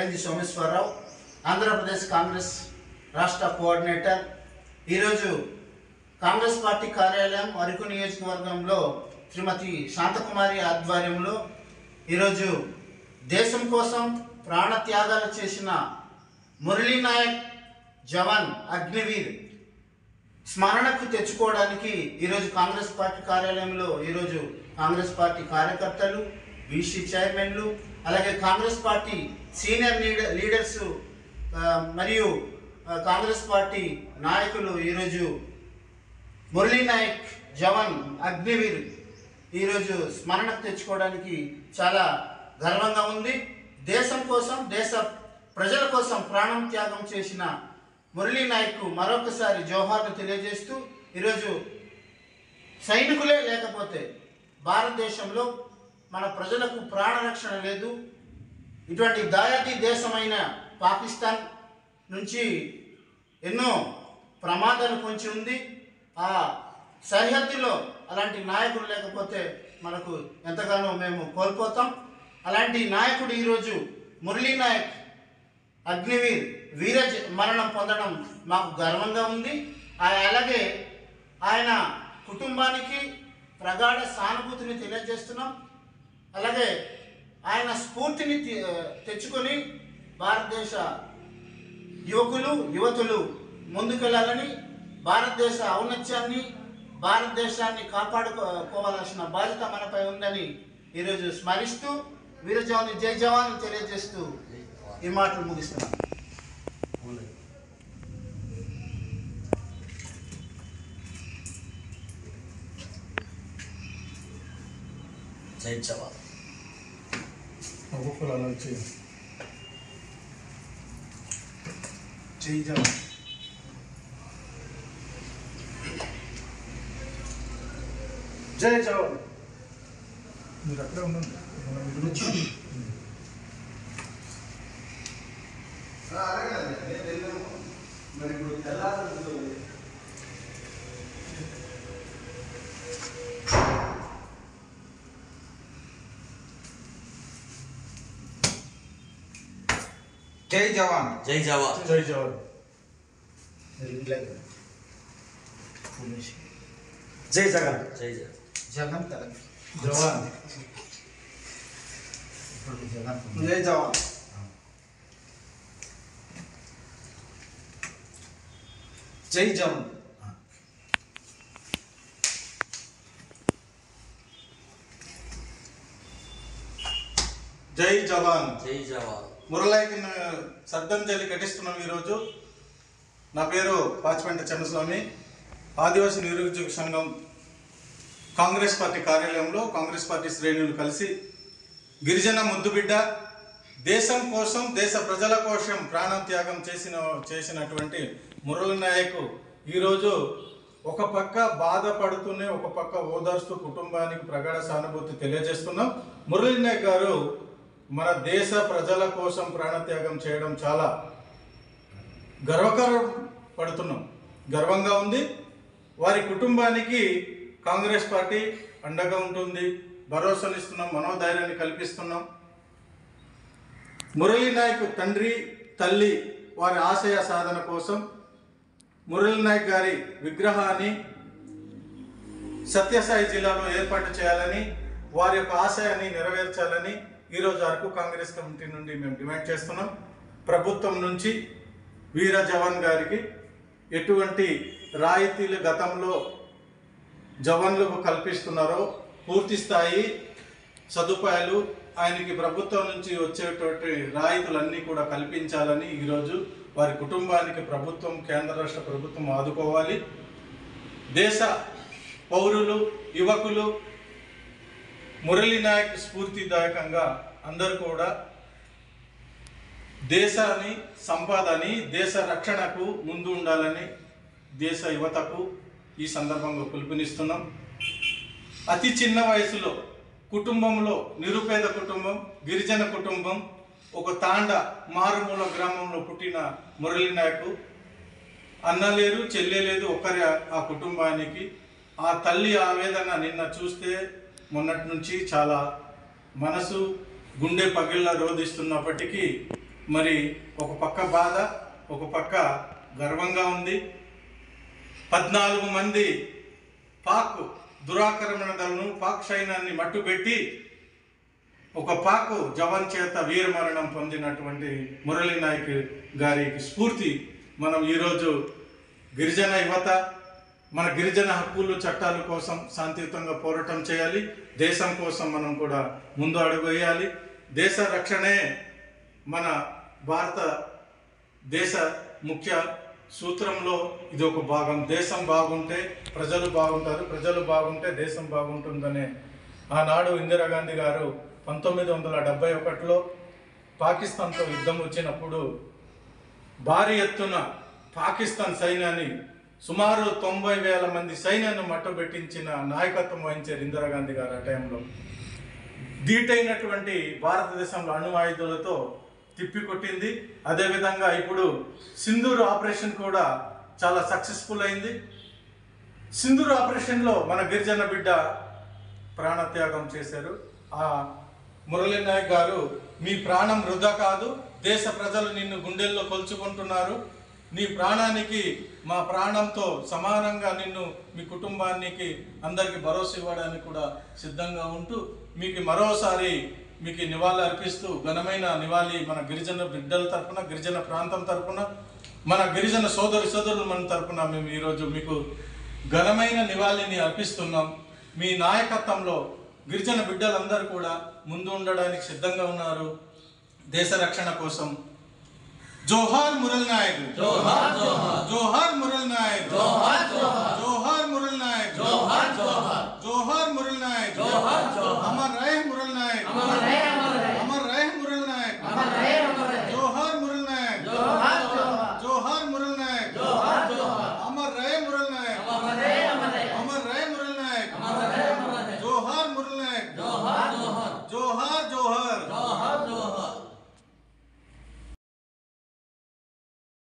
ఎలంజి సోమేశ్వరరావు, ఆంధ్రప్రదేశ్ కాంగ్రెస్ రాష్ట్ర కోఆర్డినేటర్. ఈరోజు కాంగ్రెస్ పార్టీ కార్యాలయం అరకు నియోజకవర్గంలో శ్రీమతి శాంతకుమారి ఆధ్వర్యంలో ఈరోజు దేశం కోసం ప్రాణత్యాగాలు చేసిన మురళీ నాయక్ జవాన్ అగ్నివీర్ స్మరణకు తెచ్చుకోవడానికి ఈరోజు కాంగ్రెస్ పార్టీ కార్యాలయంలో ఈరోజు కాంగ్రెస్ పార్టీ కార్యకర్తలు, బీసీ చైర్మన్లు, అలాగే కాంగ్రెస్ పార్టీ సీనియర్ లీడర్స్ మరియు కాంగ్రెస్ పార్టీ నాయకులు ఈరోజు మురళీ నాయక్ జవాన్ అగ్నివీర్ ఈరోజు స్మరణకు తెచ్చుకోవడానికి చాలా గర్వంగా ఉంది. దేశం కోసం, దేశ ప్రజల కోసం ప్రాణం త్యాగం చేసిన మురళీ నాయక్ మరొకసారి జోహార్లు తెలియజేస్తూ, ఈరోజు సైనికులే లేకపోతే భారతదేశంలో మన ప్రజలకు ప్రాణరక్షణ లేదు. ఇటువంటి దాయాది దేశమైన పాకిస్తాన్ నుంచి ఎన్నో ప్రమాదాలు పొంచి ఉంది. ఆ సరిహద్దులో అలాంటి నాయకుడు లేకపోతే మనకు ఎంతగానో మేము కోల్పోతాం. అలాంటి నాయకుడు ఈరోజు మురళీ నాయక్ అగ్నివీర్ వీర మరణం పొందడం మాకు గర్వంగా ఉంది. అలాగే ఆయన కుటుంబానికి ప్రగాఢ సానుభూతిని తెలియజేస్తున్నాం. అలాగే ఆయన స్ఫూర్తిని తెచ్చుకొని భారతదేశ యువకులు, యువతులు ముందుకెళ్లాలని, భారతదేశ ఔన్నత్యాన్ని, భారతదేశాన్ని కాపాడుకోవాల్సిన బాధ్యత మనపై ఉందని ఈరోజు స్మరిస్తూ వీర జవాన్ జై జవాన్ తెలియజేస్తూ ఈ మాటలు ముగిస్తున్నాను. జై జవాన్. జై జవాన్. జై జవాన్. మీరు అక్కడే ఉండండి. మరి ఇప్పుడు తెల్లారి జై జవాన్. జై జవాన్. జై జవాన్. జై జగన్. జై జగన్ జవాన్. జై జవాన్. జై జవాన్. జై జవాన్. జై జవాన్. మురళీకి శ్రద్ధాంజలి ఘటిస్తున్నాం ఈరోజు. నా పేరు పాచిపెంట చంద్రస్వామి. ఆదివాసీ నిరుద్యోగ సంఘం కాంగ్రెస్ పార్టీ కార్యాలయంలో కాంగ్రెస్ పార్టీ శ్రేణులు కలిసి గిరిజన ముద్దుబిడ్డ, దేశం కోసం, దేశ ప్రజల కోసం ప్రాణం త్యాగం చేసినటువంటి మురళీ నాయక్ ఈరోజు ఒక పక్క బాధపడుతూనే ఒక పక్క ఓదార్స్తూ కుటుంబానికి ప్రగాఢ సానుభూతి తెలియజేస్తున్నాం. మురళీ నాయక్ గారు మన దేశ ప్రజల కోసం ప్రాణత్యాగం చేయడం చాలా పడుతున్నాం, గర్వంగా ఉంది. వారి కుటుంబానికి కాంగ్రెస్ పార్టీ అండగా ఉంటుంది, భరోసానిస్తున్నాం, మనోధైర్యాన్ని కల్పిస్తున్నాం. మురళీ నాయక్ తండ్రి, తల్లి వారి ఆశయ సాధన కోసం మురళీ నాయక్ గారి విగ్రహాన్ని సత్యసాయి జిల్లాలో ఏర్పాటు చేయాలని, వారి యొక్క ఆశయాన్ని నెరవేర్చాలని ఈరోజు అరకు కాంగ్రెస్ కమిటీ నుండి మేము డిమాండ్ చేస్తున్నాం. ప్రభుత్వం నుంచి వీర జవాన్ గారికి ఎటువంటి రాయితీలు గతంలో జవాన్లకు కల్పిస్తున్నారో పూర్తి స్థాయి సదుపాయాలు ఆయనకి ప్రభుత్వం నుంచి వచ్చేటువంటి రాయితీలన్నీ కూడా కల్పించాలని ఈరోజు వారి కుటుంబానికి ప్రభుత్వం, కేంద్ర రాష్ట్ర ప్రభుత్వం ఆదుకోవాలి. దేశ పౌరులు, యువకులు మురళీ నాయక్ స్ఫూర్తిదాయకంగా అందరూ కూడా దేశాన్ని సంపాదని, దేశ రక్షణకు ముందు ఉండాలని దేశ యువతకు ఈ సందర్భంగా పిలుపునిస్తున్నాం. అతి చిన్న వయసులో కుటుంబంలో, నిరుపేద కుటుంబం, గిరిజన కుటుంబం, ఒక తాండ మారుమూల గ్రామంలో పుట్టిన మురళీ నాయక్ అన్న లేరు, చెల్లె లేదు, ఒక్కరే ఆ కుటుంబానికి. ఆ తల్లి ఆవేదన నిన్న చూస్తే మొన్నటి నుంచి చాలా మనసు గుండె పగిళ్ళ రోధిస్తున్నప్పటికీ మరి ఒక పక్క బాధ, ఒక పక్క గర్వంగా ఉంది. 14 మంది పాక్ దురాక్రమణ దళను, పాక్ సైన్యాన్ని మట్టుపెట్టి ఒక పాక్ జవాన్ చేత వీరమరణం పొందినటువంటి మురళీ నాయక్ గారికి స్ఫూర్తి మనం ఈరోజు గిరిజన యువత మన గిరిజన హక్కులు చట్టాల కోసం శాంతియుతంగా పోరాటం చేయాలి. దేశం కోసం మనం కూడా ముందు అడుగు వేయాలి. దేశ రక్షణే మన భారతదేశ ముఖ్య సూత్రంలో ఇది ఒక భాగం. దేశం బాగుంటే ప్రజలు బాగుంటారు, ప్రజలు బాగుంటే దేశం బాగుంటుందనే ఆనాడు ఇందిరాగాంధీ గారు 1971లో పాకిస్తాన్తో యుద్ధం వచ్చినప్పుడు భారీ ఎత్తున పాకిస్తాన్ సైన్యాన్ని సుమారు 90,000 మంది సైన్యాన్ని మట్టుబెట్టించిన నాయకత్వం వహించారు ఇందిరాగాంధీ గారు. ఆ టైంలో ధీటైనటువంటి భారతదేశంలో అణు ఆయుధాలతో తిప్పికొట్టింది. అదేవిధంగా ఇప్పుడు సింధూర్ ఆపరేషన్ కూడా చాలా సక్సెస్ఫుల్ అయింది. సింధూర్ ఆపరేషన్లో మన గిరిజన బిడ్డ ప్రాణత్యాగం చేశారు. ఆ మురళీ నాయక్ గారు, మీ ప్రాణం వృధా కాదు, దేశ ప్రజలు నిన్ను గుండెల్లో కొలుచుకుంటున్నారు, నీ ప్రాణానికి మా ప్రాణంతో సమానంగా నిన్ను, మీ కుటుంబానికి అందరికీ భరోసా ఇవ్వడానికి కూడా సిద్ధంగా ఉంటూ మీకు మరోసారి మీకు నివాళి అర్పిస్తూ ఘనమైన నివాళి మన గిరిజన బిడ్డల తరపున, గిరిజన ప్రాంతం తరపున, మన గిరిజన సోదరులు మన తరపున మేము ఈరోజు మీకు ఘనమైన నివాళిని అర్పిస్తున్నాం. మీ నాయకత్వంలో గిరిజన బిడ్డలందరూ కూడా ముందు ఉండడానికి సిద్ధంగా ఉన్నారు దేశ రక్షణ కోసం. జోహార్ మురళీ నాయక్, జోహార్ జోహార్, జోహార్ మురళీ నాయక్, జోహార్ జోహార్, జోహార్ మురళీ నాయక్, జోహార్ జోహార్, జోహార్ మురళీ నాయక్, జోహార్ జోహార్, అమర్ రహే మురళీ నాయక్, అమర్